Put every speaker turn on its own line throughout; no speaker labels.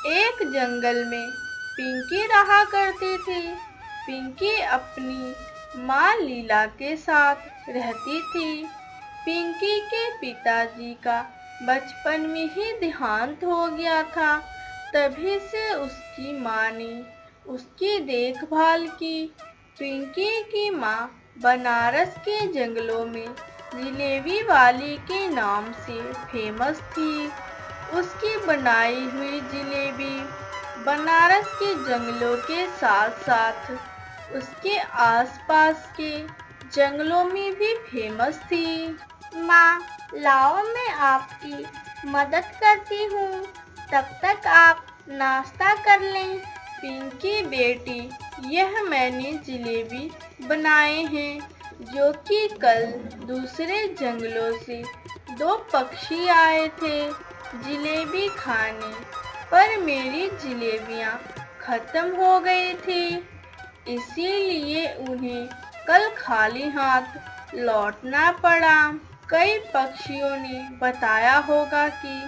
एक जंगल में पिंकी रहा करती थी। पिंकी अपनी माँ लीला के साथ रहती थी। पिंकी के पिताजी का बचपन में ही देहांत हो गया था। तभी से उसकी माँ ने उसकी देखभाल की। पिंकी की माँ बनारस के जंगलों में जिलेबी वाली के नाम से फेमस थी। उसकी बनाई हुई जिलेबी बनारस के जंगलों के साथ साथ उसके आसपास के जंगलों में भी फेमस थी।
माँ, लाओ मैं आपकी मदद करती हूँ, तब तक आप नाश्ता कर लें।
पिंकी बेटी, यह मैंने जिलेबी बनाए हैं जो कि कल दूसरे जंगलों से दो पक्षी आए थे जिलेबी खाने, पर मेरी जिलेबियाँ खत्म हो गई थी, इसीलिए उन्हें कल खाली हाथ लौटना पड़ा। कई पक्षियों ने बताया होगा कि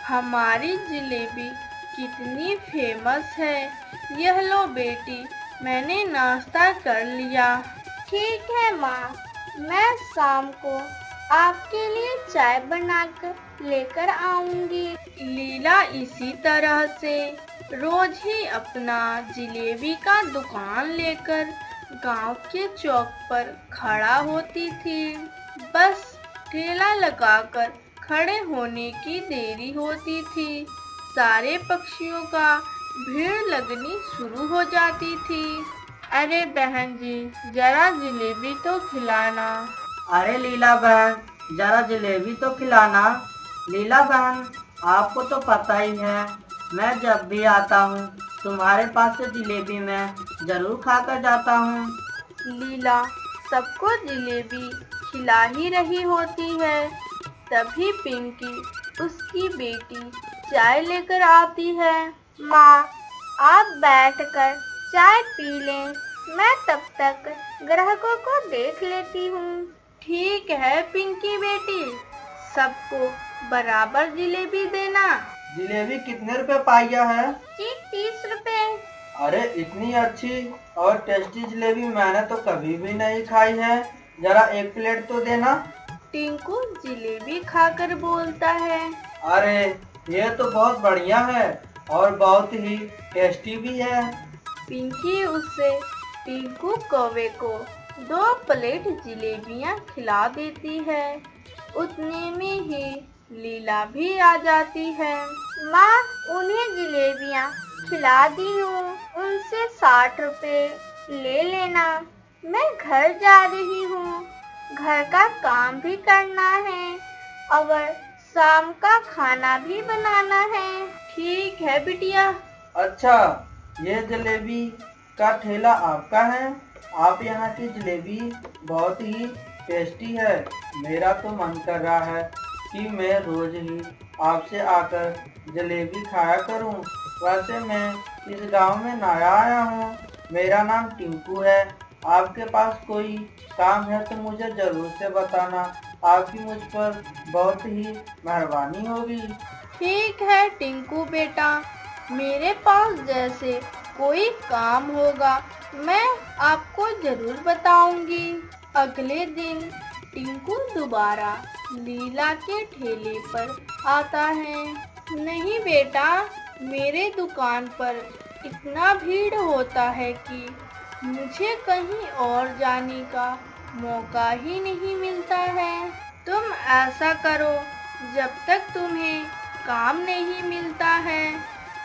हमारी जिलेबी कितनी फेमस है। यह लो बेटी, मैंने नाश्ता कर लिया।
ठीक है माँ, मैं शाम को आपके लिए चाय बनाकर लेकर आऊंगी।
लीला इसी तरह से रोज ही अपना जिलेबी का दुकान लेकर गांव के चौक पर खड़ा होती थी। बस ठेला लगाकर खड़े होने की देरी होती थी, सारे पक्षियों का भीड़ लगनी शुरू हो जाती थी। अरे बहन जी, जरा जिलेबी तो खिलाना।
अरे लीला बहन, जरा जलेबी तो खिलाना। लीला बहन, आपको तो पता ही है, मैं जब भी आता हूँ तुम्हारे पास से जलेबी मैं जरूर खाकर जाता हूँ।
लीला सबको जिलेबी खिला ही रही होती है, तभी पिंकी उसकी बेटी चाय लेकर आती है।
माँ, आप बैठकर चाय पी लें, मैं तब तक ग्राहकों को देख लेती हूँ।
ठीक है पिंकी बेटी, सबको बराबर जिलेबी देना।
जलेबी कितने रुपए पाइया है?
जी 30 रुपए।
अरे इतनी अच्छी और टेस्टी जलेबी मैंने तो कभी भी नहीं खाई है, जरा एक प्लेट तो देना।
टिंकू जिलेबी खाकर बोलता है।
अरे ये तो बहुत बढ़िया है और बहुत ही टेस्टी भी है।
पिंकी उससे टिंकू कौवे को 2 प्लेट जिलेबियां खिला देती है। उतने में ही लीला भी आ जाती है।
माँ, उन्हें जलेबियाँ खिला दी हूँ, उनसे 60 रुपए ले लेना। मैं घर जा रही हूँ, घर का काम भी करना है और शाम का खाना भी बनाना है।
ठीक है बिटिया।
अच्छा, ये जलेबी का ठेला आपका है? आप यहाँ की जलेबी बहुत ही टेस्टी है। मेरा तो मन कर रहा है कि मैं रोज ही आपसे आकर जलेबी खाया करूँ। वैसे मैं इस गांव में नया आया हूँ, मेरा नाम टिंकू है। आपके पास कोई काम है तो मुझे जरूर से बताना, आपकी मुझ पर बहुत ही मेहरबानी होगी।
ठीक है टिंकू बेटा, मेरे पास जैसे कोई काम होगा मैं आपको जरूर बताऊंगी। अगले दिन टिंकू दोबारा लीला के ठेले पर आता है। नहीं बेटा, मेरे दुकान पर इतना भीड़ होता है कि मुझे कहीं और जाने का मौका ही नहीं मिलता है। तुम ऐसा करो, जब तक तुम्हें काम नहीं मिलता है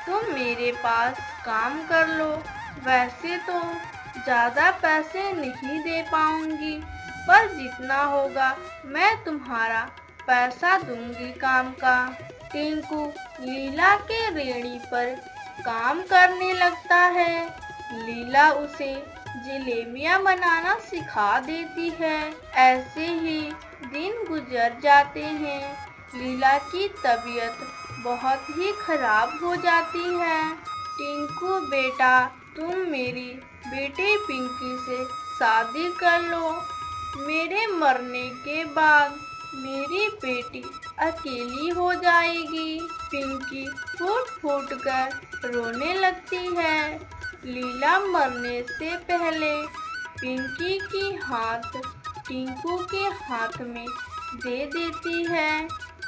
तुम मेरे पास काम कर लो। वैसे तो ज़्यादा पैसे नहीं दे पाऊंगी, पर जितना होगा मैं तुम्हारा पैसा दूंगी काम का। टिंकू लीला के रेड़ी पर काम करने लगता है। लीला उसे जलेबियां बनाना सिखा देती है। ऐसे ही दिन गुजर जाते हैं। लीला की तबीयत बहुत ही खराब हो जाती है। टिंकू बेटा, तुम मेरी बेटी पिंकी से शादी कर लो। मेरे मरने के बाद मेरी बेटी अकेली हो जाएगी। पिंकी फूट फूट कर रोने लगती है। लीला मरने से पहले पिंकी की हाथ टिंकू के हाथ में दे देती है।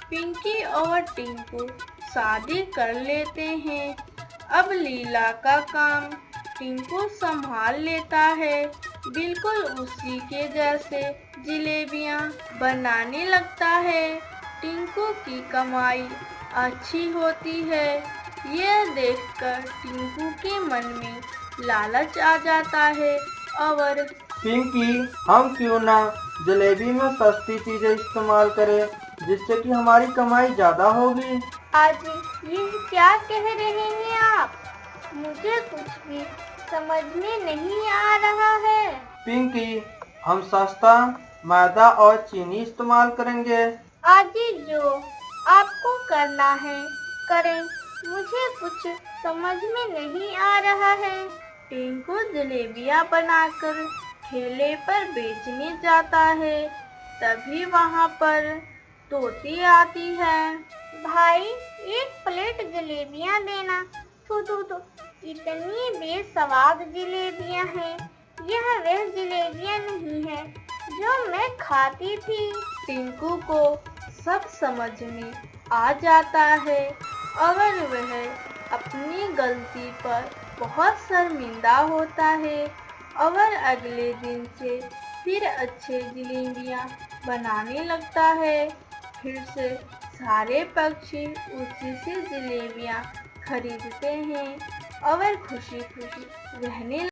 पिंकी और टिंकू शादी कर लेते हैं। अब लीला का काम टिंकू संभाल लेता है। बिल्कुल उसी के जैसे जलेबियां बनाने लगता है। टिंकू की कमाई अच्छी होती है। यह देखकर टिंकू के मन में लालच आ जाता है और
पिंकी, हम क्यों ना जलेबी में सस्ती चीजें इस्तेमाल करें जिससे कि हमारी कमाई ज्यादा होगी।
आजी, ये क्या कह रहे हैं आप? मुझे कुछ भी समझ में नहीं आ रहा है।
पिंकी, हम सस्ता मैदा और चीनी इस्तेमाल करेंगे।
आजी, जो आपको करना है करें, मुझे कुछ समझ में नहीं आ रहा है।
टिंकू जलेबियां बनाकर ठेले पर बेचने जाता है। तभी वहां पर तोती आती है।
भाई, एक प्लेट जलेबियां देना। तो इतनी बेस्वाद जलेबियां हैं। यह वह जलेबियां नहीं है जो मैं खाती थी।
टिंकू को सब समझ में आ जाता है और वह अपनी गलती पर बहुत शर्मिंदा होता है और अगले दिन से फिर अच्छे जलेबियां बनाने लगता है। फिर से सारे पक्षी उसी से जलेबियां खरीदते हैं और खुशी खुशी रहने